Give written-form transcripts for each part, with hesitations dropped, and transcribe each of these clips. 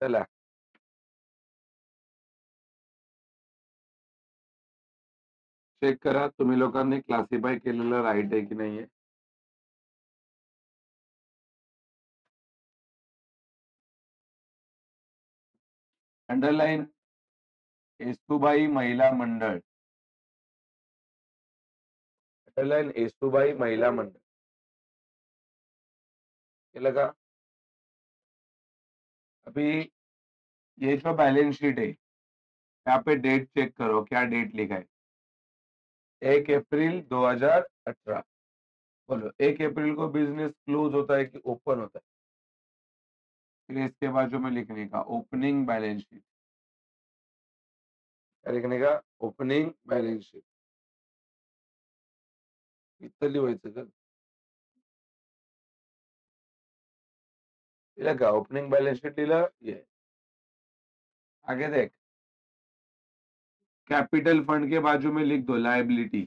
चला चेक करा तुम्ही लोकांनी क्लासिफाय केलेलं राईट आहे की नाहीये. अंडरलाईन येसुबाई महिला मंडळ. अंडरलाईन येसुबाई महिला मंडळ केलं का? अभी ये जो बैलेंस शीट है यहाँ पे डेट चेक करो क्या डेट लिखा है. 1 अप्रैल 2018. बोलो 1 अप्रैल को बिजनेस क्लोज होता है कि ओपन होता है? फिर इसके बाजू में लिखने का ओपनिंग बैलेंस शीट. क्या लिखने का? Opening balance sheet. इथं लिहायचं का? लिहिलं का? ओपनिंग बैलेंस शीट लिहिलं. ये आगे देख. कैपिटल फंड के बाजू में लिख दो लायबिलिटी.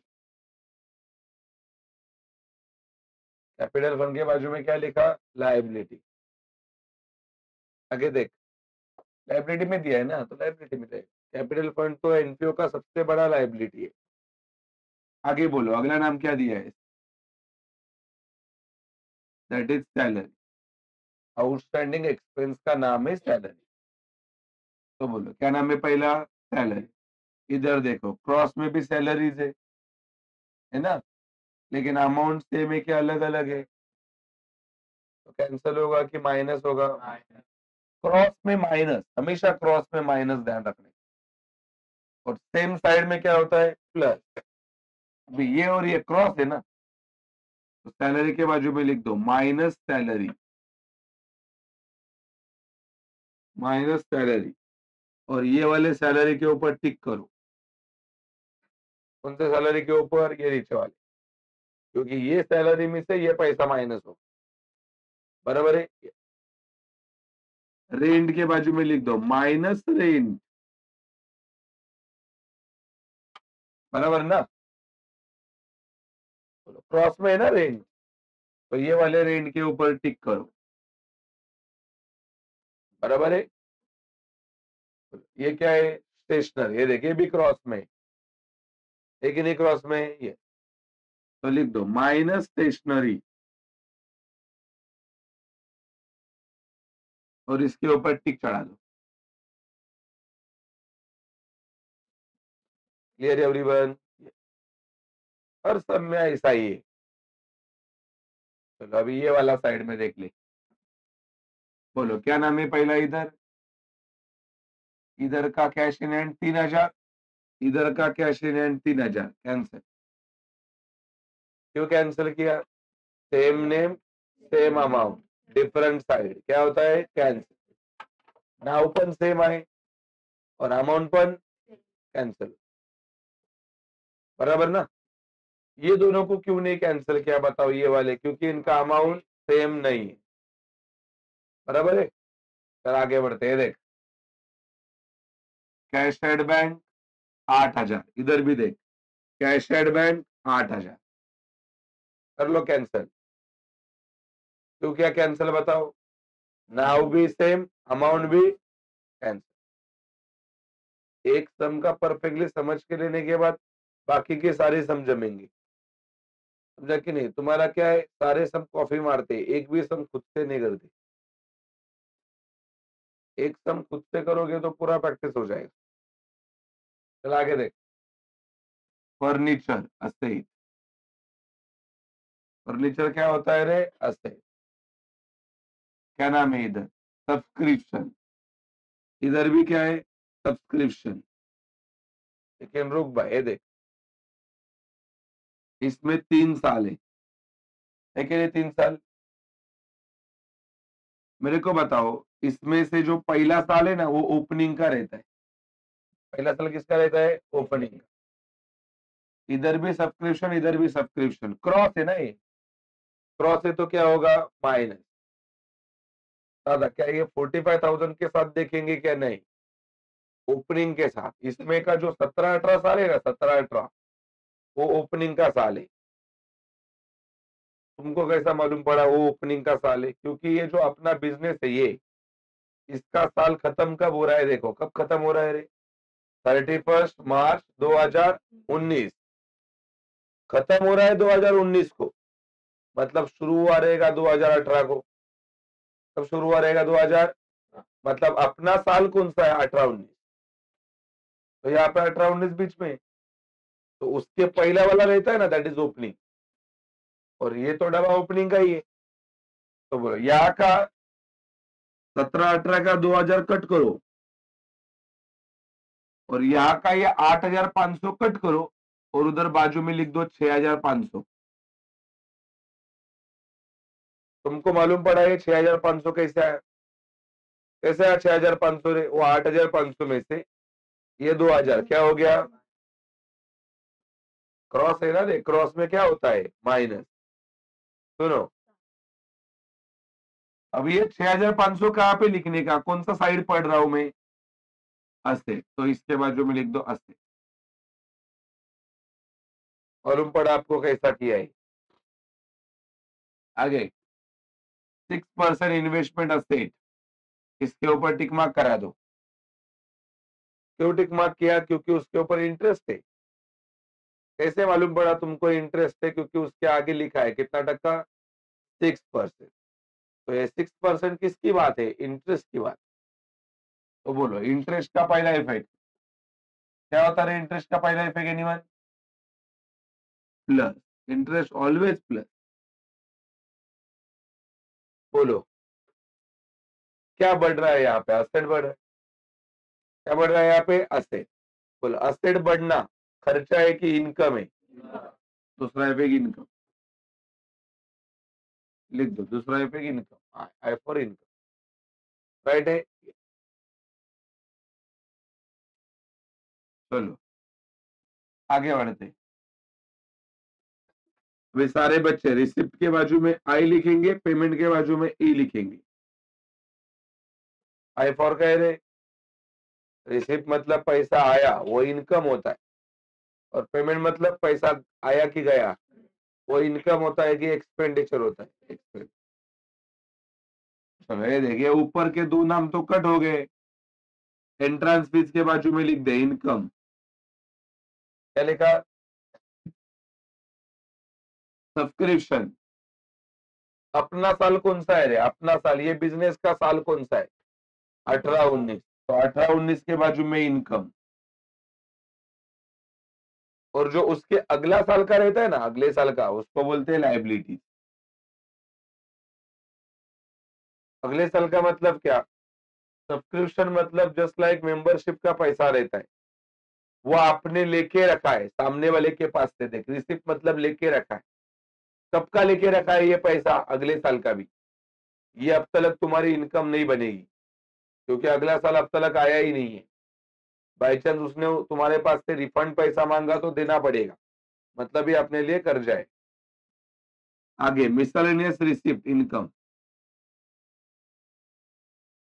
कैपिटल फंड के बाजू में क्या लिखा? लायबिलिटी. आगे देख. लायबिलिटी में दिया है ना तो लायबिलिटी में रहेगा. कैपिटल फंड तो एनपीओ का सबसे बड़ा लायबिलिटी है. आगे बोलो अगला नाम क्या दिया है? That is salary. Outstanding expense का नाम है सैलरी. तो बोलो क्या नाम है पहला? सैलरी. इधर देखो क्रॉस में भी सैलरीज है ना, लेकिन अमाउंट सेम है क्या अलग अलग है? तो कैंसिल होगा कि माइनस होगा? क्रॉस में माइनस, हमेशा क्रॉस में माइनस ध्यान रखने. और सेम साइड में क्या होता है? प्लस. अभी ये और ये क्रॉस है ना, तो सैलरी के बाजू में लिख दो माइनस सैलरी. Minus salary. और ये वाले सैलरी के ऊपर टिक करो. कौन से सैलरी के ऊपर? ये नीचे वाले, क्योंकि ये सैलरी में से ये पैसा माइनस हो. बराबर है. रेंट के बाजू में लिख दो माइनस रेंट. बराबर ना? क्रॉस में है ना रेंट, तो ये वाले रेंट के ऊपर टिक करो. बराबर है. ये क्या है? स्टेशनर. ये देखिए भी क्रॉस में, एक ही नहीं क्रॉस में ये, तो लिख दो माइनस स्टेशनरी. और इसके ऊपर टिक चढ़ा दो. Clear everyone? हर सब में ऐसा ही है. चलो अभी ये वाला साइड में देख ले. बोलो क्या नाम है पहला? इधर इधर का कैश इन हैंड 3000, इधर का कैश इन हैंड 3000. कैंसिल. क्यों कैंसिल किया? Same name same amount different side क्या होता है? कैंसिल. नाव पण सेम आहे और अमाउंट पण कैंसिल. बराबर ना? ये दोनों को क्यों नहीं कैंसिल किया बताओ? ये वाले क्योंकि इनका अमाउंट सेम नहीं है. बराबर है. चल आगे बढ़ते हैं. देख कैश एट बैंक 8000. इधर भी देख कैश एट बैंक 8000. कर लो कैंसिल. क्यों क्या कैंसिल बताओ? नाउ भी सेम, अमाउंट भी कैंसिल. एक सम का परफेक्टली समझ के लेने के बाद बाकी के सारे सम जमेंगे. समझा कि नहीं? तुम्हारा क्या है? सारे सम कॉफी मारते, एक भी सम खुद से नहीं करते. एक सम खुद से करोगे तो पूरा प्रैक्टिस हो जाएगा. चल आगे देख. Furniture asset. फर्नीचर क्या होता है रे? असेट. क्या नाम है इधर? सब्सक्रिप्शन. इधर भी क्या है? सब्सक्रिप्शन. लेकिन रुक भाई, ये देख इसमें 3 साल है कि नहीं? 3 साल. मेरे को बताओ इसमें से जो पहला साल है ना वो ओपनिंग का रहता है. पहला साल किसका रहता है? ओपनिंग का. इधर भी सब्सक्रिप्शन, इधर भी सब्सक्रिप्शन. क्रॉस है ना ये. क्रॉस है तो क्या होगा? माइनस. दादा क्या ये 45,000 के साथ देखेंगे क्या? नहीं, ओपनिंग के साथ. इसमें का जो 17-18 साल है ना, 17-18 वो ओपनिंग का साल है. तुमको कैसा मालूम पड़ा वो ओपनिंग का साल है? क्योंकि ये जो अपना बिजनेस है ये इसका साल खत्म कब हो रहा है, देखो कब खत्म हो रहा है रे, 31 मार्च 2019 खत्म हो रहा है 2019 को, मतलब शुरू हुआ रहेगा 2018 को। कब शुरू हुआ रहेगा 2000, मतलब अपना साल कौन सा है 18-19, तो यहाँ पे 18-19 बीच में, तो उसके पहला वाला रहता है ना, दैट इज ओपनिंग, और ये तो डबा ओपनिंग का ही है। तो बोलो यहाँ का 17-18 का 2000 कट करो, और यहाँ का ये 8500 कट करो, और उधर बाजू में लिख दो 6500। तुमको मालूम पड़ा है 6500 कैसे आया, कैसे आया 6500 रे, वो 8500 में से ये 2000 क्या हो गया, क्रॉस है ना रे, क्रॉस में क्या होता है माइनस। सुनो, अब ये 6500 कहाँ पे लिखने का, कौन सा साइड पढ़ रहा हूं मैं, अस्से, तो इसके बाजू में लिख दो अस्से। मालूम पड़ा आपको कैसा किया है। आगे 6% इन्वेस्टमेंट असेट, इसके ऊपर टिक मार्क करा दो। क्यों टिक मार्क किया, क्योंकि उसके ऊपर इंटरेस्ट है। कैसे मालूम पड़ा तुमको इंटरेस्ट है, क्योंकि उसके आगे लिखा है कितना टक्का, 6%। तो ये 6% किसकी बात है, इंटरेस्ट की बात। तो बोलो इंटरेस्ट का पहला इफेक्ट क्या होता है, इंटरेस्ट का पहला effect anyone, plus, interest always plus. बोलो क्या बढ़ रहा है यहाँ पे, असेट बढ़ रहा है, क्या बढ़ रहा है यहाँ पे, असेट। बोलो असेट बढ़ना खर्चा है कि इनकम है, दूसरा इफेक्ट इनकम, लिख दो दूसरा effect income, I for income, right है। चलो आगे बढ़ते, वे सारे बच्चे रिसिप्ट के बाजू में आई लिखेंगे, पेमेंट के बाजू में ई लिखेंगे। आई फॉर कह रहे, रिसिप्ट मतलब पैसा आया, वो इनकम होता है, और पेमेंट मतलब पैसा आया कि गया, वो इनकम होता है कि एक्सपेंडिचर होता है, एक्सपेंड। चलो ये देखिए ऊपर के दो नाम तो कट हो गए, एंट्रेंस फीस के बाजू में लिख दे इनकम, क्या लिखा, सब्सक्रिप्शन। अपना साल कौन सा है रे, अपना साल, ये बिजनेस का साल कौन सा है, 18-19, तो 18-19 के बाजू में इनकम, और जो उसके अगला साल का रहता है ना, अगले साल का, उसको बोलते हैं लाइबिलिटी। अगले साल का मतलब क्या, सब्सक्रिप्शन मतलब जस्ट लाइक मेंबरशिप का पैसा रहता है, वो आपने लेके रखा है, सामने वाले के पास से, देख रिसिप्ट मतलब लेके रखा है, कब का लेके रखा है ये पैसा, अगले साल का भी, ये अब तक तुम्हारी इनकम नहीं बनेगी, क्योंकि अगला साल अब तक आया ही नहीं है। बाई चांस उसने तुम्हारे पास से रिफंड पैसा मांगा तो देना पड़ेगा, मतलब ये अपने लिए कर्जा है। आगे मिसलेनियस रिसिप्ट इनकम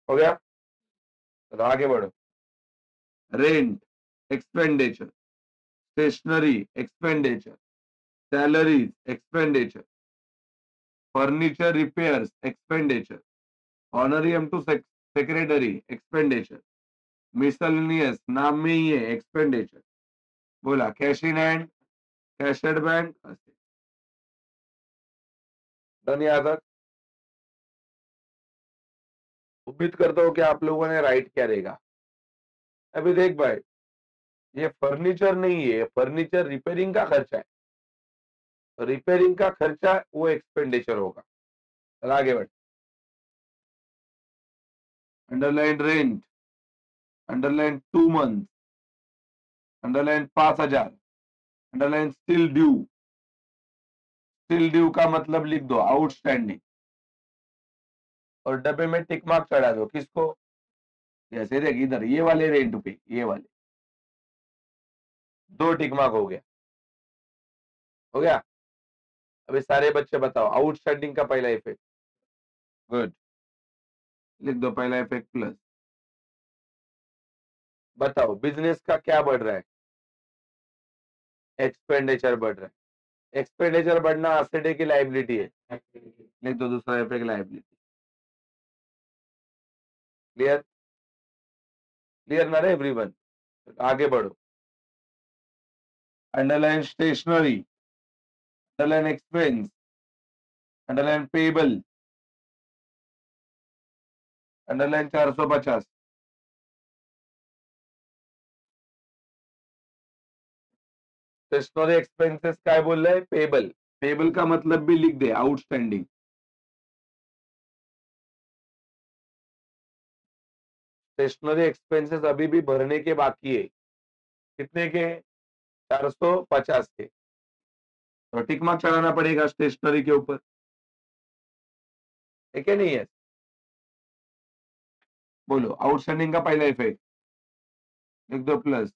हो गया, तो आगे बढ़ो, rent expenditure, stationery expenditure, salaries expenditure, furniture repairs expenditure, honorarium to secretary expenditure, miscellaneous नाम में ही है एक्सपेंडिचर। बोला cash in hand, cash at bank, done यहाँ तक। उम्मीद करता हूँ कि आप लोगों ने राइट क्या रहेगा। अभी देख भाई, ये फर्नीचर नहीं है, फर्नीचर रिपेयरिंग का खर्चा है, रिपेयरिंग का खर्चा वो एक्सपेंडिचर होगा। चल आगे बढ़, underline rent, underline 2 month, underline 5,000, underline still due, still due का मतलब लिख दो आउटस्टैंडिंग, और डब्बे में टिक मार्क चढ़ा दो, किसको, जैसे देख इधर ये वाले रेंट पे, ये वाले 2 टिक मार्क हो गया, हो गया। अभी सारे बच्चे बताओ आउटस्टैंडिंग का पहला इफेक्ट, गुड, लिख दो पहला इफेक्ट प्लस। बताओ बिजनेस का क्या बढ़ रहा है, एक्सपेंडिचर बढ़ रहा है, एक्सपेंडिचर बढ़ना असेट है कि लाइबिलिटी है, लिख दो दूसरा इफेक्ट लाइबिलिटी। क्लियर? क्लियर ना रे एवरीवन? आगे बढ़ो। Underline stationery, underline expense, underline payable, underline 450। Stationery expenses काय बोल रहा है? पेबल। पेबल का मतलब भी लिख दे, आउटस्टैंडिंग। स्टेशनरी एक्सपेंसेस अभी भी भरने के बाकी है। कितने के? 450 के। तो टिक मार्क चढ़ाना पड़ेगा स्टेशनरी के ऊपर, है क्या नहीं है? बोलो, आउटस्टैंडिंग का पहला इफेक्ट लिख दो प्लस,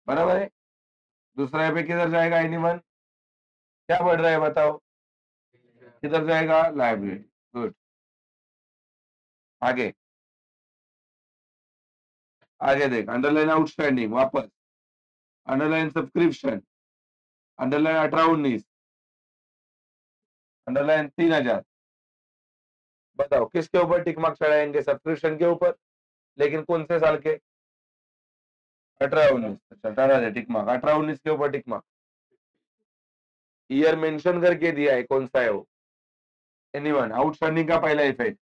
बराबर है। दूसरा इफेक्ट किधर जाएगा? एनीवन? क्या बढ़ रहा है बताओ? किधर जाएगा? लाइब्रेरी। गुड। आगे आगे देख, अंडरलाइन आउटस्टैंडिंग वापस, अंडरलाइन सब्सक्रिप्शन, अंडरलाइन 18-19, अंडरलाइन 3000। बताओ किसके ऊपर टिक मार्क चढ़ाएंगे? सब्सक्रिप्शन के ऊपर, लेकिन कौन से साल के? 18-19। अच्छा, चढ़ा दे टिक मार्क 18-19 के ऊपर टिक मार्क। ईयर मेंशन करके दिया है, कौन सा है वो? एनीवन? आउटस्टैंडिंग का पहला इफेक्ट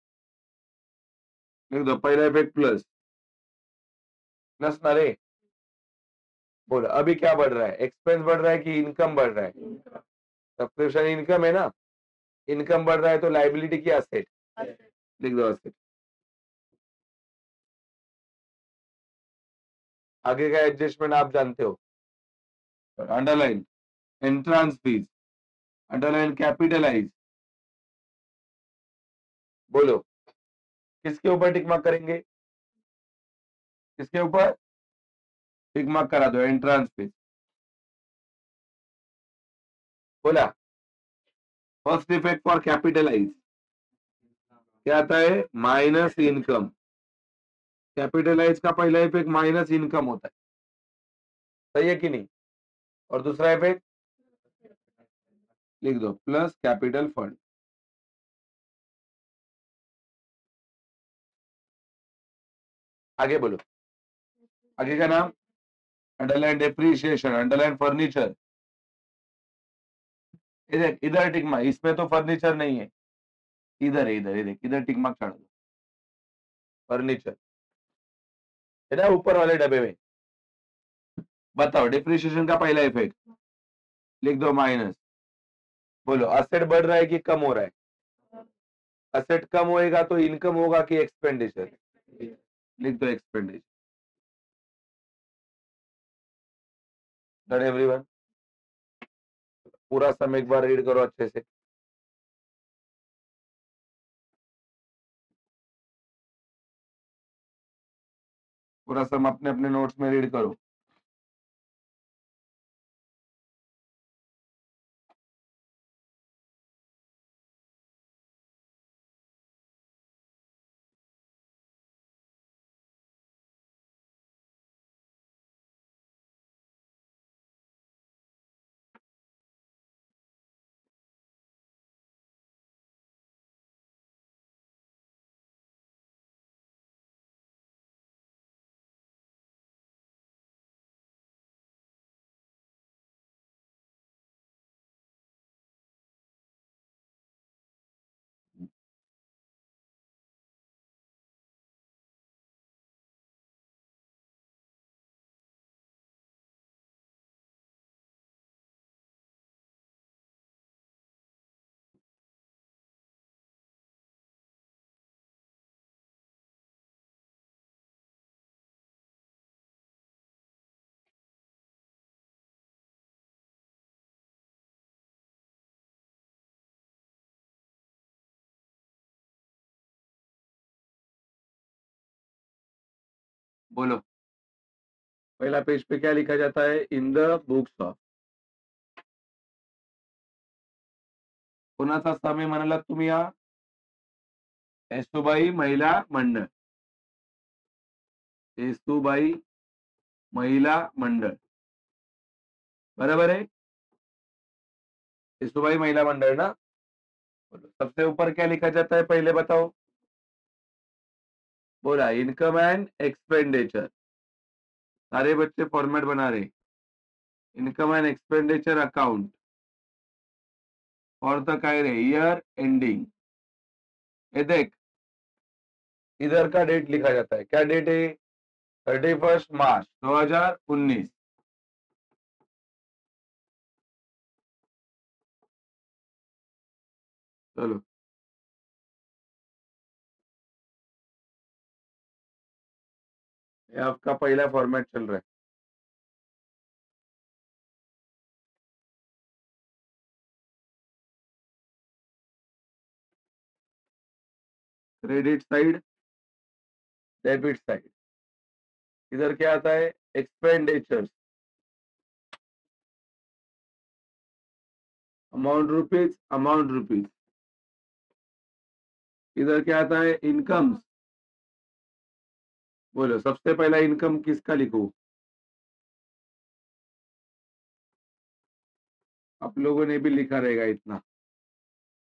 लिख दो, पहला इफेक्ट प्लस। प्लस ना रे? बोलो अभी क्या बढ़ रहा है? एक्सपेंस बढ़ रहा है कि इनकम बढ़ रहा है? सब्सक्रिप्शन इनकम है ना? इनकम बढ़ रहा है तो लाइबिलिटी की असेट, लिख दो असेट। आगे का एडजस्टमेंट आप जानते हो। Underline entrance fees, underline capitalise. बोलो किसके ऊपर टिक मार्क करेंगे? किसके ऊपर टिक मार्क करा दो? Entrance fees. बोला फर्स्ट इफेक्ट फॉर कैपिटलाइज क्या आता है? Minus income. कैपिटलाइज का पहला इफेक्ट माइनस इनकम होता है, सही है कि नहीं? और दूसरा इफेक्ट लिख दो, प्लस कैपिटल फंड। आगे बोलो, आगे का नाम अंडरलाइन डेप्रीशिएशन, अंडरलाइन फर्नीचर। इधर इधर टिक मार्क, इसमें तो फर्नीचर नहीं है, इधर है, इधर देख, इधर टिक मार्क चढ़ा दो, फर्नीचर है ना ऊपर वाले डब्बे में। बताओ डिप्रिशिएशन का पहला इफेक्ट लिख दो, माइनस। बोलो असेट बढ़ रहा है कि कम हो रहा है? असेट कम होएगा तो इनकम होगा कि एक्सपेंडिचर? लिख दो एक्सपेंडिचर। Done everyone? पूरा सम एक बार रीड करो अच्छे से। पूरा सम अपने अपने नोट्स में रीड करो। बोलो पहला पेज पे क्या लिखा जाता है? इन द बुक्स ऑफ, कोणाचा सम आहे म्हणालात तुम्ही? या येसुबाई महिला मंडळ, येसुबाई महिला मंडळ, बराबर है? येसुबाई महिला मंडळ ना? बोलो सबसे ऊपर क्या लिखा जाता है पहले बताओ? बोला इनकम एंड एक्सपेंडिचर, सारे बच्चे फॉर्मेट बना रहे, income and expenditure account for the काय रे ईयर एंडिंग। ये देख इधर का डेट लिखा जाता है, क्या डेट है? 31 मार्च 2019। चलो ये आपका पहला फॉर्मेट चल रहा है। क्रेडिट साइड, डेबिट साइड, इधर क्या आता है? Expenditures, amount rupees. इधर क्या आता है? इनकम। बोलो सबसे पहला इनकम किसका लिखूं? आप लोगों ने भी लिखा रहेगा इतना।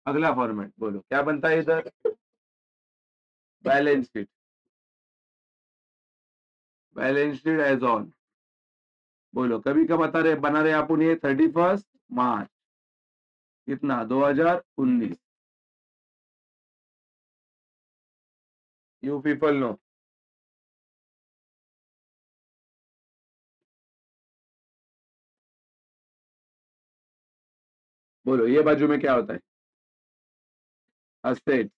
अगला फॉर्मेट बोलो क्या बनता है इधर? Balance sheet, balance sheet as on. बोलो कभी का बना रहे अपन ये 31 मार्च कितना 2019। You people know. बोलो ये बाजू में क्या होता है? असेट,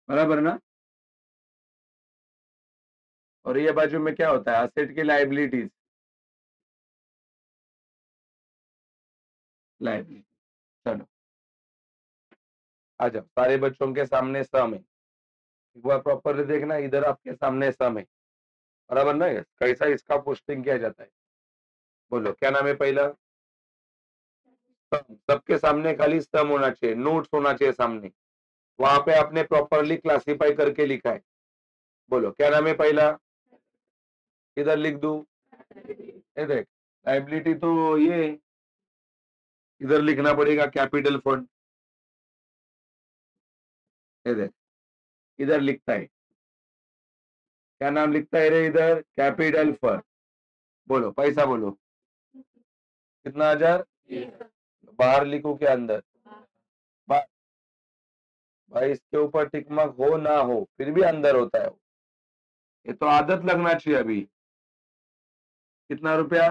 बराबर ना? और ये बाजू में क्या होता है? असेट की लाइबिलिटीज, लाइबिलिटी। चलो आ जाओ, सारे बच्चों के सामने सम है, एक बार प्रॉपरली देखना, इधर आपके सामने सम है, बराबर ना? कैसा इसका पोस्टिंग किया जाता है? बोलो क्या नाम है पहला? सबके सामने खाली सम होना चाहिए, नोट्स होना चाहिए सामने, वहां पे आपने प्रॉपरली क्लासिफाई करके लिखा है। बोलो क्या नाम है पहला? इधर लिख दू, ये देख लाइबिलिटी तो ये इधर लिखना पड़ेगा कैपिटल फंड। ये देख इधर लिखता है, क्या नाम लिखता है रे इधर? Capital fund. बोलो पैसा बोलो कितना? 1000। बाहर लिखो क्या अंदर? बा- भाई इसके ऊपर टिक मार्क हो ना हो फिर भी अंदर होता है वो। ये तो आदत लगना चाहिए अभी। कितना रुपया?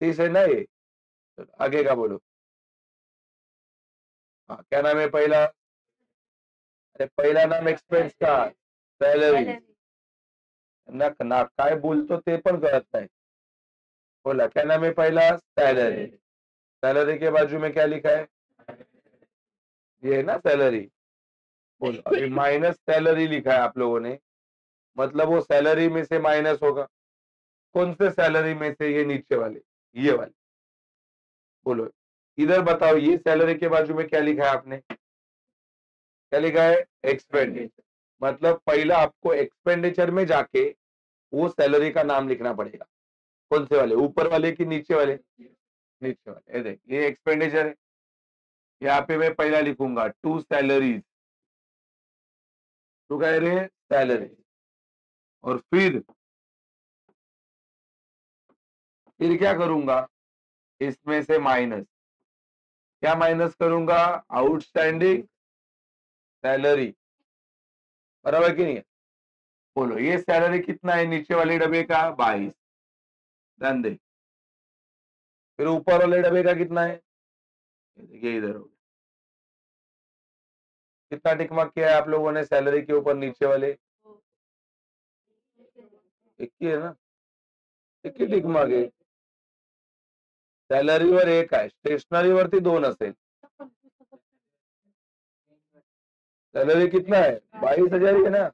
30 है ना ये? चलो, आगे का बोलो। हाँ क्या नाम है पहला? अरे पहला नाम एक्सपेंस का सॅलरी ना, ना काय बोलतो ते पण कळत नाही। बोला क्या नाम है पहला? सैलरी। सैलरी के बाजू में क्या लिखा है? ये है ना सैलरी। बोलो अभी माइनस सैलरी लिखा है आप लोगों ने, मतलब वो सैलरी में से माइनस होगा। कौन से सैलरी में से? ये नीचे वाले, ये वाले। बोलो इधर बताओ, ये सैलरी के बाजू में क्या लिखा है आपने? क्या लिखा है? एक्सपेंडिचर। मतलब पहला आपको एक्सपेंडिचर में जाके वो सैलरी का नाम लिखना पड़ेगा। कौन से वाले? ऊपर वाले की नीचे वाले? नीचे वाले। ये देख ये एक्सपेंडिचर है, यहाँ पे मैं पहला लिखूंगा टू सैलरीज, तो कह रहे हैं सैलरी। और फिर क्या करूंगा? इसमें से माइनस, क्या माइनस करूंगा? आउटस्टैंडिंग सैलरी, बराबर की नहीं है? बोलो ये सैलरी कितना है नीचे वाले डब्बे का? 22। ध्यान दे। फिर ऊपर वाले डब्बे का कितना है? ये देखिए इधर हो गया। कितना टिक मार्क किया है आप लोगों ने सैलरी के ऊपर नीचे वाले? एक ही है ना? एक ही टिक मार्क है। सॅलरीवर एक आहे, स्टेशनरीवरती 2 असेल। सैलरी कितना है? 22,000 ही है ना?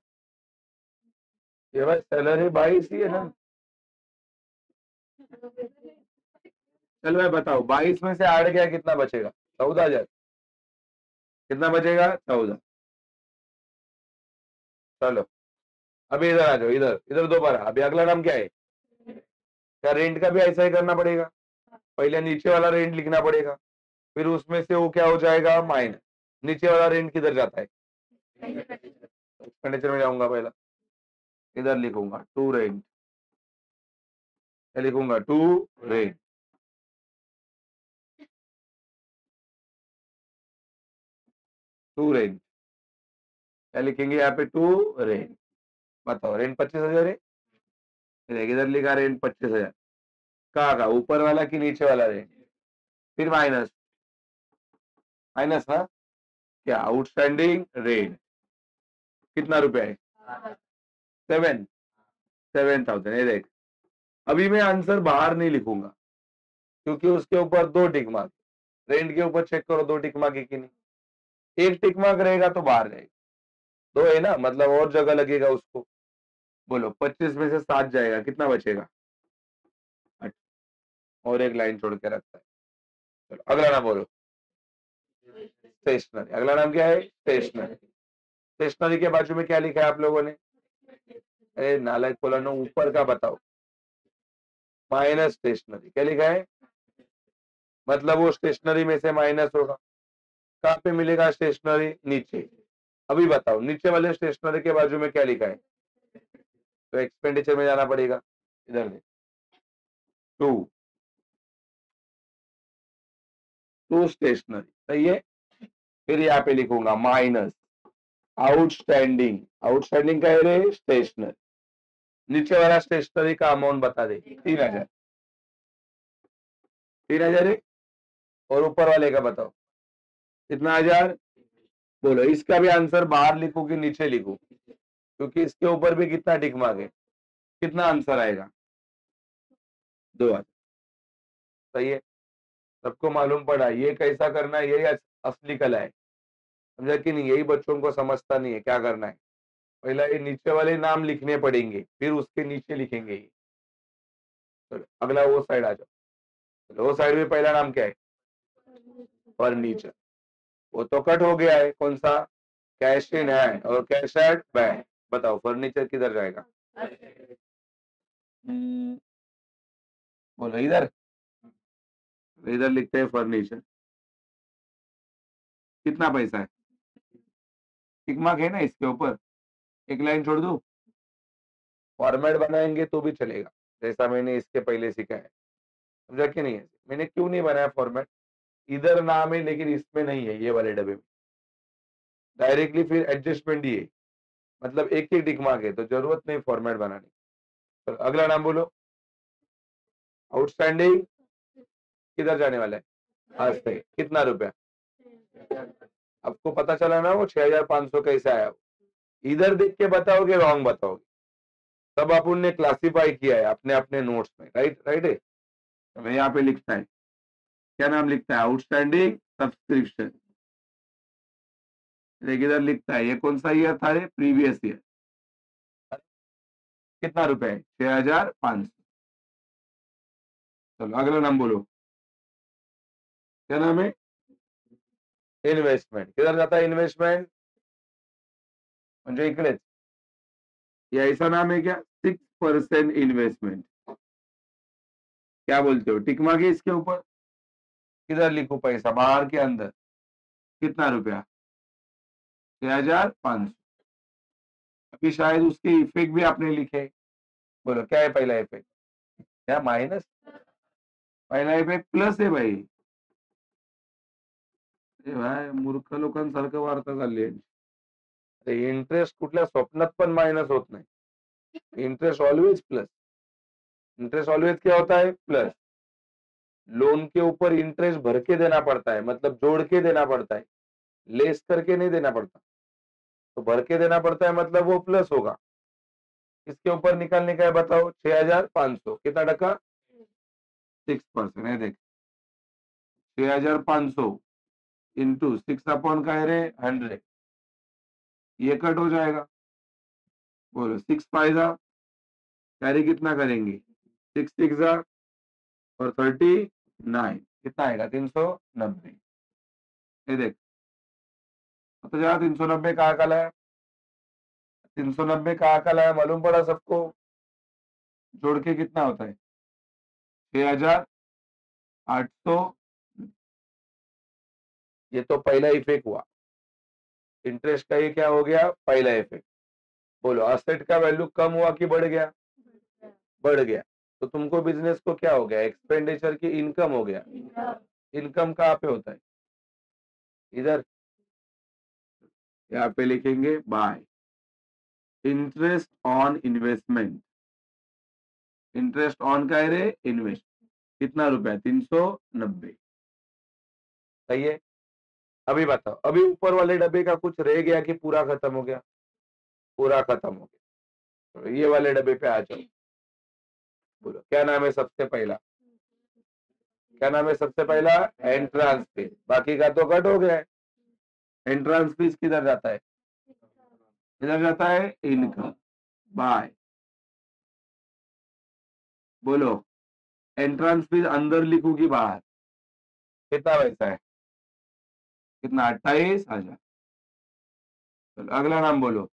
ये भाई सैलरी 22 ही है ना? चल भाई बताओ 22 में से 8 गया कितना बचेगा? 14,000। कितना बचेगा? 14। चलो अभी इधर आ जाओ, इधर इधर दोबारा। अभी अगला नाम क्या है? क्या रेंट का भी ऐसा ही करना पड़ेगा? पहले नीचे वाला रेंट लिखना पड़ेगा, फिर उसमें से वो क्या हो जाएगा? माइनस। नीचे वाला रेंट किधर जाता है? एक्सपेंडिचर में जाऊंगा पहला, इधर लिखूंगा टू रेंट, क्या लिखूंगा टू रेंट, टू रेंट, क्या लिखेंगे यहाँ पे टू रेंट। बताओ रेंट 25,000 है, देख इधर लिखा रेंट 25,000, कहाँ का ऊपर वाला कि नीचे वाला रेंट, फिर माइनस, माइनस ना, क्या आउटस्टैंडिंग रेंट कितना रुपया है, 7,000, ये देख। अभी मैं आंसर बाहर नहीं लिखूंगा क्योंकि उसके ऊपर दो टिक मार्क, रेंट के ऊपर चेक करो दो टिक मार्क है कि नहीं, एक टिक मार्क रहेगा तो बाहर जाएगा, दो है ना, मतलब और जगह लगेगा उसको। बोलो 25 में से 7 जाएगा, कितना बचेगा, 8, और एक लाइन छोड़ के रखता है। चलो अगला नाम बोलो, स्टेशनरी। अगला नाम क्या है, स्टेशनरी। स्टेशनरी के बाजू में क्या लिखा है आप लोगों ने, अरे नालायक कोलानो, ऊपर का बताओ, माइनस स्टेशनरी, क्या लिखा है, मतलब वो स्टेशनरी में से माइनस होगा। कहाँ पे मिलेगा स्टेशनरी, नीचे। अभी बताओ नीचे वाले स्टेशनरी के बाजू में क्या लिखा है, तो एक्सपेंडिचर में जाना पड़ेगा, इधर दे टू, टू स्टेशनरी, सही है। फिर यहाँ पे लिखूंगा माइनस आउटस्टैंडिंग, आउटस्टैंडिंग का है रे स्टेशनरी, नीचे वाला स्टेशनरी का अमाउंट बता दे, 3,000, 3,000 है, और ऊपर वाले का बताओ कितना, 1,000। बोलो इसका भी आंसर बाहर लिखू कि नीचे लिखू, क्योंकि इसके ऊपर भी कितना टिक मार्क है, कितना आंसर आएगा, 2,000, सही है। सबको मालूम पड़ा ये कैसा करना है, यही असली कला है, समझा कि नहीं, यही बच्चों को समझता नहीं है क्या करना है। पहला ये नीचे वाले नाम लिखने पड़ेंगे, फिर उसके नीचे लिखेंगे ये। चलो अगला वो साइड आ जाओ, चलो वो साइड में पहला नाम क्या है, फर्नीचर, वो तो कट हो गया है, कौन सा, कैश इन हैंड और कैश एट बैंक। बताओ फर्नीचर किधर जाएगा, बोलो इधर, इधर लिखते हैं फर्नीचर, कितना पैसा है, टिक मार्क है ना इसके ऊपर, एक लाइन छोड़ दू, फॉर्मेट बनाएंगे तो भी चलेगा, जैसा मैंने इसके पहले सिखाया है, समझा कि नहीं है। मैंने क्यों नहीं बनाया फॉर्मेट, इधर नाम है लेकिन इसमें नहीं है, ये वाले डब्बे में डायरेक्टली फिर एडजस्टमेंट ही है, मतलब एक ही टिक मार्क है, तो जरूरत नहीं फॉर्मेट बनाने। तो अगला नाम बोलो, आउटस्टैंडिंग किधर जाने वाला है, आज से कितना रुपया, आपको पता चला ना वो 6,500 कैसे आया, इधर देख के बताओगे रॉन्ग बताओगे, सब अपन ने क्लासिफाई किया है अपने अपने नोट्स में, राइट राइट है। तो मैं यहाँ पे लिखता है, क्या नाम लिखता है, आउटस्टैंडिंग सब्सक्रिप्शन, देख इधर लिखता है, ये कौन सा ईयर था रे, प्रीवियस ईयर, कितना रुपए है, 6,500। चलो अगला नाम बोलो, क्या नाम है, इन्वेस्टमेंट, किधर जाता है इन्वेस्टमेंट, म्हणजे इकडेच, ये ऐसा नाम है क्या, 6% इन्वेस्टमेंट, क्या बोलते हो, टिक मार्क है इसके ऊपर, किधर लिखो पैसा, बाहर के अंदर, कितना रुपया, 6,500। अभी शायद उसके इफेक्ट भी आपने लिखे, बोलो क्या है पहला इफेक्ट, क्या माइनस, पहला इफेक्ट प्लस है भाई, ए भाई मूर्ख लोकांसारखं वार्ता चालली आहे, इंटरेस्ट कुठल्या स्वप्नात पण मायनस होत नाही, interest always plus, interest always क्या होता है, प्लस। लोन के ऊपर इंटरेस्ट भर के देना पड़ता है, मतलब जोड़ के देना पड़ता है, लेस करके नहीं देना पड़ता, तो भर के देना पड़ता है, मतलब वो प्लस होगा। इसके ऊपर निकालने का है बताओ, 6,500 कितना टका, 6% है, देख 6,500 इंटू 6 अपॉन का है रे 100, ये कट हो जाएगा, बोलो 6 5 कैरी कितना करेंगे, 6 6 और 39, कितना आएगा, 390, ये देख, तो जरा 390 कहाँ का लाया, 390 कहाँ का लाया मालूम पड़ा सबको, जोड़ के कितना होता है, 6,800, ये तो पहला इफेक्ट हुआ। इंटरेस्ट का ये क्या हो गया, पहला इफेक्ट। बोलो असेट का वैल्यू कम हुआ कि बढ़ गया, बढ़ गया। तो तुमको बिजनेस को क्या हो गया, एक्सपेंडिचर की इनकम हो गया। इनकम कहाँ पे होता है, इधर, यहाँ पे लिखेंगे bye interest on investment. Interest on का है रे, इन्वेस्ट। कितना रुपया, 390। सही है। अभी बताओ, अभी ऊपर वाले डब्बे का कुछ रह गया कि पूरा खत्म हो गया, पूरा खत्म हो गया। तो ये वाले डब्बे पे आ जाओ। बोलो क्या नाम है सबसे पहला, क्या नाम है सबसे पहला, एंट्रांस फीस। बाकी का तो कट हो गया है। एंट्रांस फीस किधर जाता है, किधर जाता है, इनकम बाय। बोलो एंट्रांस फीस अंदर लिखू कि बाहर, कितना पैसा है, कितना, 28,000। चलो अगला नाम बोलो,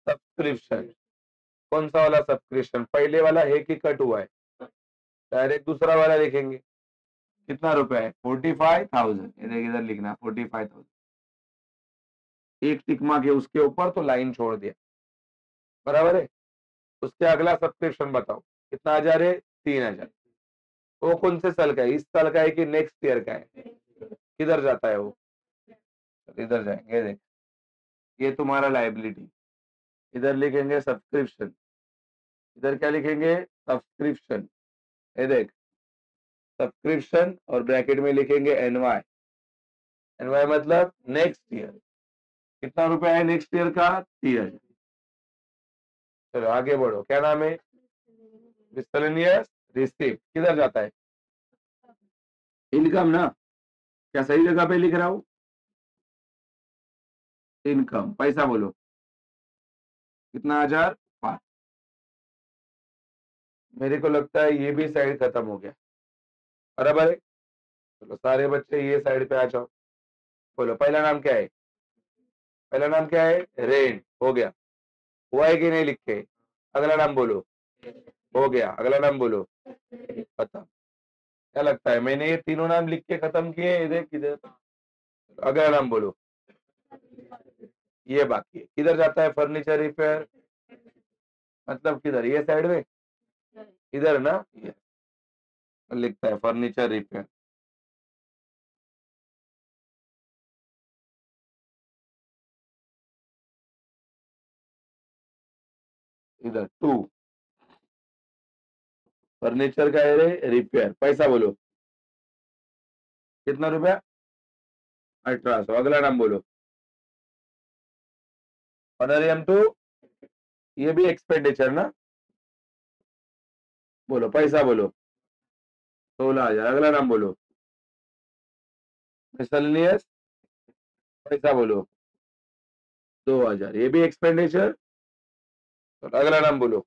सब्सक्रिप्शन। कौन सा वाला सब्सक्रिप्शन, पहले वाला है कि कट हुआ है, डायरेक्ट दूसरा वाला लिखेंगे। कितना रुपया है, 45,000। इधर लिखना 45,000। एक टिक मार के उसके ऊपर तो लाइन छोड़ दिया, बराबर है। उसके अगला सब्सक्रिप्शन बताओ कितना हजार है, 3,000। वो कौन से साल का है, इस साल का है कि नेक्स्ट ईयर का है, किधर जाता है वो, इधर जाएंगे। देख ये तुम्हारा लाइबिलिटी, इधर लिखेंगे सब्सक्रिप्शन, इधर क्या लिखेंगे, सब्सक्रिप्शन। ये देख सब्सक्रिप्शन और ब्रैकेट में लिखेंगे एनवाई। एनवाई मतलब नेक्स्ट ईयर। कितना रुपया है नेक्स्ट ईयर का, 3,000। चलो आगे बढ़ो, क्या नाम है, मिसलेनियस रिसिप्ट। किधर जाता है, इनकम ना, क्या सही जगह पे लिख रहा हूं, इनकम। पैसा बोलो कितना, 1,005। मेरे को लगता है ये भी साइड खत्म हो गया, बराबर है। चलो सारे बच्चे ये साइड पे आ जाओ। बोलो पहला नाम क्या है, पहला नाम क्या है, रेंट। हो गया, हुआ है कि नहीं लिख के। अगला नाम बोलो, हो गया। अगला नाम बोलो, खत्म। क्या लगता है, मैंने ये तीनों नाम लिख के खत्म किए, इधर किधर। अगला नाम बोलो, ये बाकी है। किधर जाता है फर्नीचर रिपेयर, मतलब किधर, ये साइड में, इधर ना, ये लिखता है फर्नीचर रिपेयर। इधर 2, फर्नीचर का है रिपेयर। पैसा बोलो कितना रुपया, 1,800। अगला नाम बोलो, ऑनरियम टू, ये भी एक्सपेंडिचर ना, बोलो पैसा बोलो 16,000। अगला नाम बोलो, मिसलेनियस, पैसा बोलो 2,000। ये भी एक्सपेंडिचर। तो अगला नाम बोलो,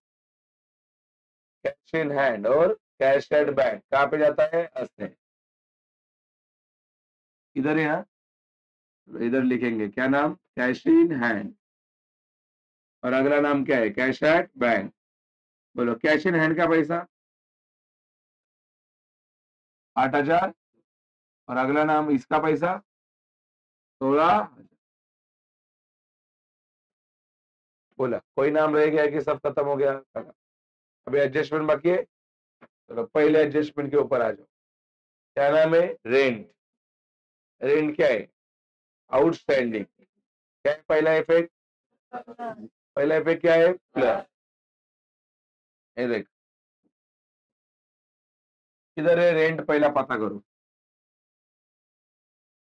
कैश इन हैंड और कैश एट बैंक। कहाँ पे जाता है, असने। इधर है ना, इधर लिखेंगे क्या नाम, कैश इन हैंड। और अगला नाम क्या है, कैश एट बैंक। बोलो कैश इन हैंड का पैसा 8,000। और अगला नाम इसका पैसा 16। बोला कोई नाम रह गया कि सब खत्म हो गया, अभी एडजस्टमेंट बाकी है। चलो पहले एडजस्टमेंट के ऊपर आ जाओ। क्या नाम है, रेंट। रेंट क्या है, आउटस्टैंडिंग। क्या है पहला इफेक्ट, पहला इफेक्ट क्या है, प्लस। ये देख किधर है रेंट, पहला पता करो।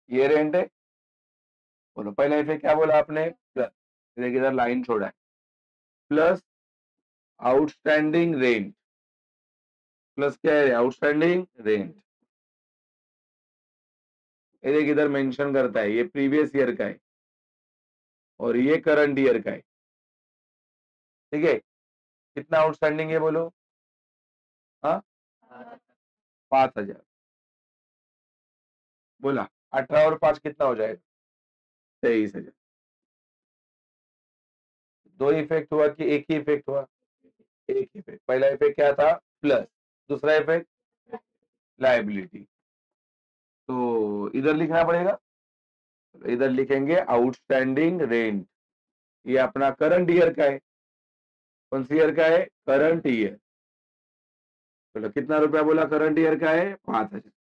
ये रेंट है, बोलो पहला इफेक्ट क्या बोला आपने, प्लस। देख इधर लाइन छोड़ा है, प्लस आउटस्टैंडिंग रेंट। प्लस क्या है, आउटस्टैंडिंग रेंट। ये देख इधर मेंशन करता है, ये प्रीवियस ईयर का है और ये करंट ईयर का है। ठीक है, कितना आउटस्टैंडिंग है बोलो, हाँ 5,000। बोला 18 और 5 कितना हो जाएगा, 23,000। दो इफेक्ट हुआ कि एक ही इफेक्ट हुआ, एक इफेक्ट। पहला इफेक्ट क्या था, प्लस। दूसरा इफेक्ट लायबिलिटी। तो इधर लिखना पड़ेगा, इधर लिखेंगे आउटस्टैंडिंग रेंट, ये अपना करंट ईयर का है। कौन सी ईयर का है? Current year. चलो कितना रुपया बोला करंट ईयर का है? 5,000।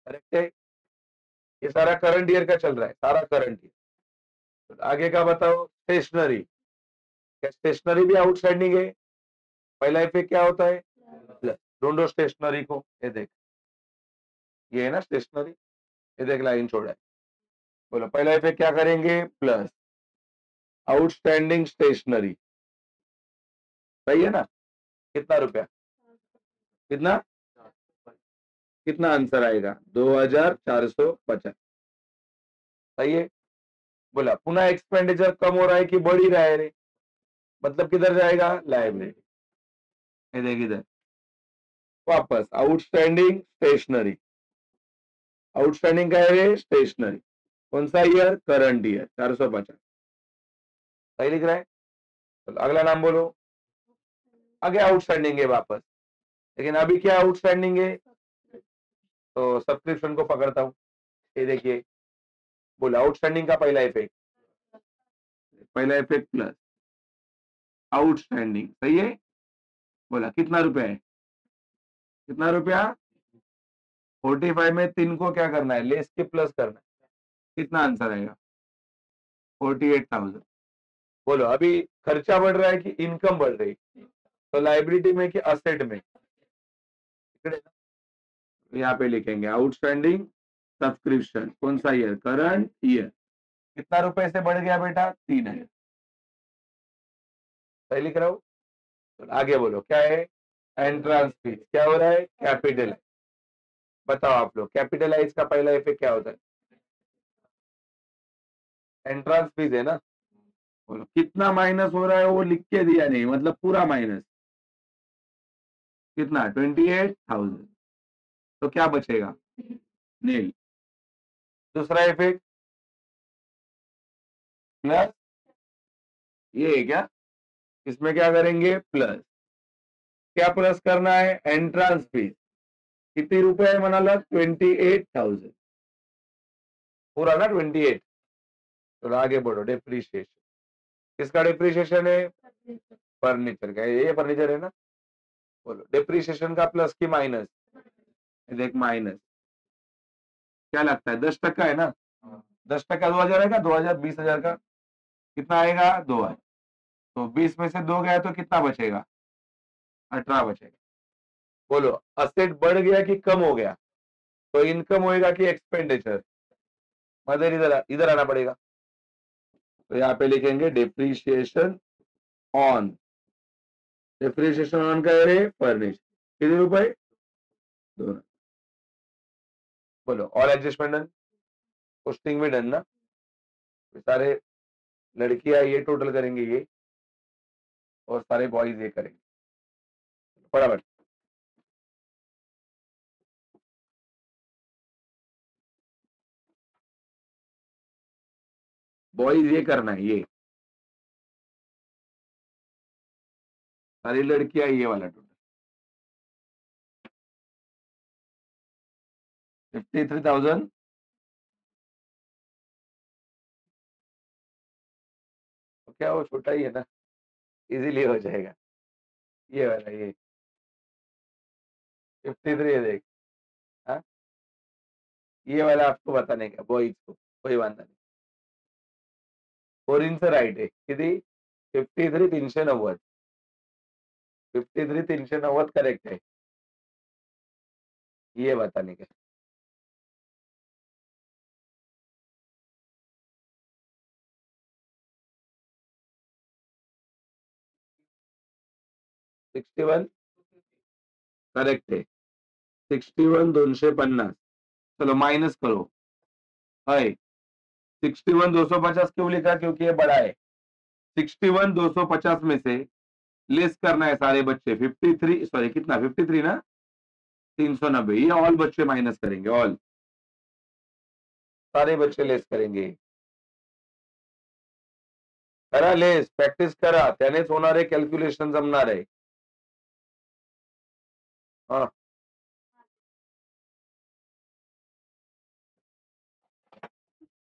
करेक्ट है? ये सारा करंट ईयर का चल रहा है, सारा करंट ईयर। तो आगे का बताओ। स्टेशनरी, क्या स्टेशनरी भी आउटस्टैंडिंग है? पहला इफेक्ट क्या होता है? प्लस। ढूंढो स्टेशनरी को, ये देख, ये है ना स्टेशनरी, ये देख लाइन छोड़ा है। बोलो पहला इफेक्ट क्या करेंगे? प्लस। आउटस्टैंडिंग स्टेशनरी, सही है ना? कितना रुपया? कितना? कितना आंसर आएगा? 2,450। सही है। बोला पुनः एक्सपेंडिचर कम हो रहा है कि बढ़ ही रहा है रे? मतलब किधर जाएगा? लाइब्रेरी। ये देख इधर, वापस आउटस्टैंडिंग स्टेशनरी। आउटस्टैंडिंग का है रे? स्टेशनरी। कौन सा ईयर? Current year, 450। सही लिख रहा है? चलो अगला नाम बोलो। आगे आउटस्टैंडिंग है वापस, लेकिन अभी क्या आउटस्टैंडिंग है? तो सब्सक्रिप्शन को पकड़ता हूं। ये देखिए, बोला आउटस्टैंडिंग का पहला इफेक्ट, पहला इफेक्ट प्लस आउटस्टैंडिंग, सही है? बोला कितना रुपया है? कितना रुपया? 45 में 3 को क्या करना है? लेस के प्लस करना है। कितना आंसर आएगा? 48,000। बोलो अभी खर्चा बढ़ रहा है कि इनकम बढ़ रही? तो लाइबिलिटी में कि असेट में? यहाँ पे लिखेंगे आउटस्टैंडिंग सब्सक्रिप्शन, कौन सा ईयर? Current year. कितना रुपए से बढ़ गया बेटा? 3,000। सही लिख रहा हूँ? तो आगे बोलो क्या है? Entrance fees. क्या हो रहा है? कैपिटल। बताओ आप लोग, कैपिटलाइज का पहला इफेक्ट क्या होता है? एंट्रेंस फीस है ना? बोलो कितना माइनस हो रहा है? वो लिख के दिया नहीं, मतलब पूरा माइनस। कितना? 28,000। तो क्या बचेगा? नील। दूसरा इफेक्ट प्लस, ये है क्या? इसमें क्या करेंगे? प्लस। क्या प्लस करना है? Entrance fees. कितनी रुपए है म्हणाला? 28,000। पूरा ना 28। तो आगे बढ़ो। डिप्रिशिएशन, किसका डिप्रिशिएशन है? फर्नीचर का। ये फर्नीचर है ना? बोलो डिप्रिशिएशन का प्लस की माइनस? देख माइनस। क्या लगता है? 10% है ना? 10% 2,000 आएगा? 2,000 20,000 का कितना आएगा? 2,000। तो 20 में से 2 गया तो कितना बचेगा? 18 बचेगा। बोलो असेट बढ़ गया कि कम हो गया? तो इनकम होएगा कि एक्सपेंडिचर? मदर इधर इधर आना पड़ेगा। तो यहाँ पे लिखेंगे डिप्रिशिएशन ऑन। डिप्रिशिएशन ऑन का है फर्निश। कितने रुपए? 2। बोलो और एडजस्टमेंट डन? पोस्टिंग भी डन ना? सारे लड़कियां ये टोटल करेंगे ये, और सारे बॉयज ये करेंगे। फटाफट। बॉयज ये करना है, ये सारी लड़कियां ये वाला टोटल 53,000। तो क्या वो छोटा ही है ना, इजीली हो जाएगा। ये वाला ये 53 है देख। हाँ, ये वाला आपको बताने का बॉयज को कोई वांधा नहीं। 4 इंच राईट आहे किती? 53,390। 53,390 करेक्ट है, ये बताने का। 61 करेक्ट है। 61,250। चलो माइनस करो। है 61,250 क्यों लिखा? क्योंकि ये बड़ा है। 61,250 में से लेस करना है सारे बच्चे। 53, सॉरी कितना? 53 ना? 390। ये ऑल बच्चे माइनस करेंगे, ऑल सारे बच्चे लेस करेंगे। करा लेस, प्रॅक्टिस करा, त्यानेच होणारे कॅल्क्युलेशन जमणार आहे.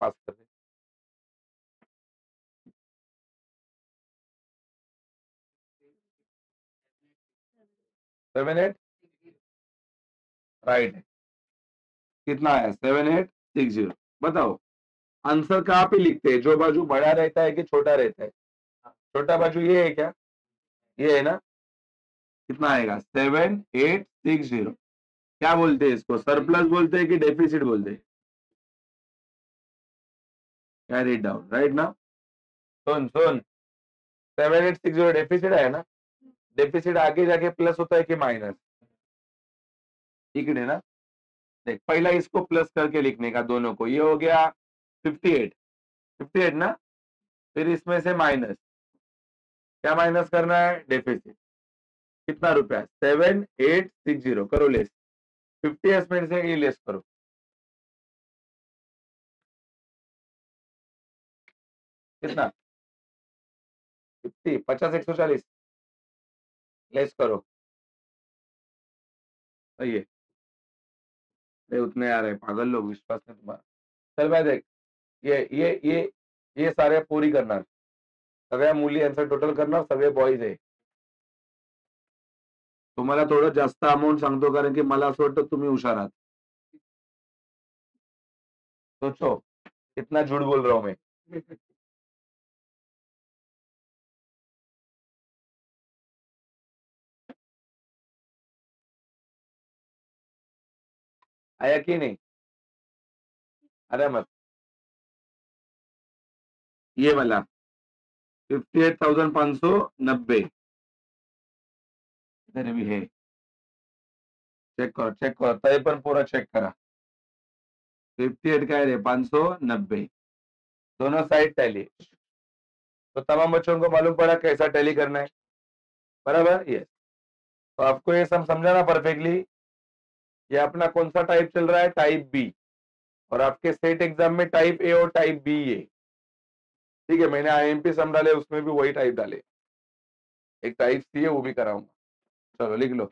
हा पास कर दे। सेवन एट राइट है। कितना है? 7860। बताओ आंसर कहाँ पे लिखते हैं? जो बाजू बड़ा रहता है कि छोटा रहता है? छोटा बाजू ये है क्या? ये है ना? कितना आएगा? 7860। क्या बोलते हैं इसको? सरप्लस बोलते हैं कि डेफिसिट बोलते हैं? कैरी डाउन, राइट ना? सुन सुन, 7860 डेफिसिट है ना? डेफिसिट आगे जाके प्लस होता है कि माइनस? इकडे ना, देख पहला इसको प्लस करके लिखने का दोनों को, ये हो गया 58। 58 ना, फिर इसमें से माइनस, क्या माइनस करना है? डेफिसिट। कितना रुपया? 7860। करो लेस, 50 एस्टिमेट से ये लेस करो। कितना? 50, 50 140 लेस करो। सही है। उतने आ रहे पागल लोग, विश्वास नहीं तुम्हारा। चल भाई देख, ये सारे पूरी करणार, सगळ्या मुली यांचं टोटल करणार, सगळे बॉईज आहे। तुम्हाला थोडं जास्त अमाउंट सांगतो कारण की मला असं वाटतं तुम्ही हुशार आहात। सोचो कितना झूठ बोल रहा हूं मैं। आया कि नहीं? अरे मत, ये वाला 58,590 इधर भी है। चेक करो चेक करो, तय पण पूरा चेक करा। 58 काय रे? 590, दोनों साइड टैली। तो तमाम बच्चों को मालूम पड़ा कैसा टैली करना है, बराबर? यस। तो आपको ये सब समझाना परफेक्टली। ये अपना कौन सा टाइप चल रहा है? Type B. और आपके स्टेट एग्जाम में टाइप ए और टाइप बी है। ठीक है, मैंने आईएमपी सम डाले, उसमें भी वही टाइप डाले। एक टाइप सी है, वो भी कराऊंगा। चलो लिख लो।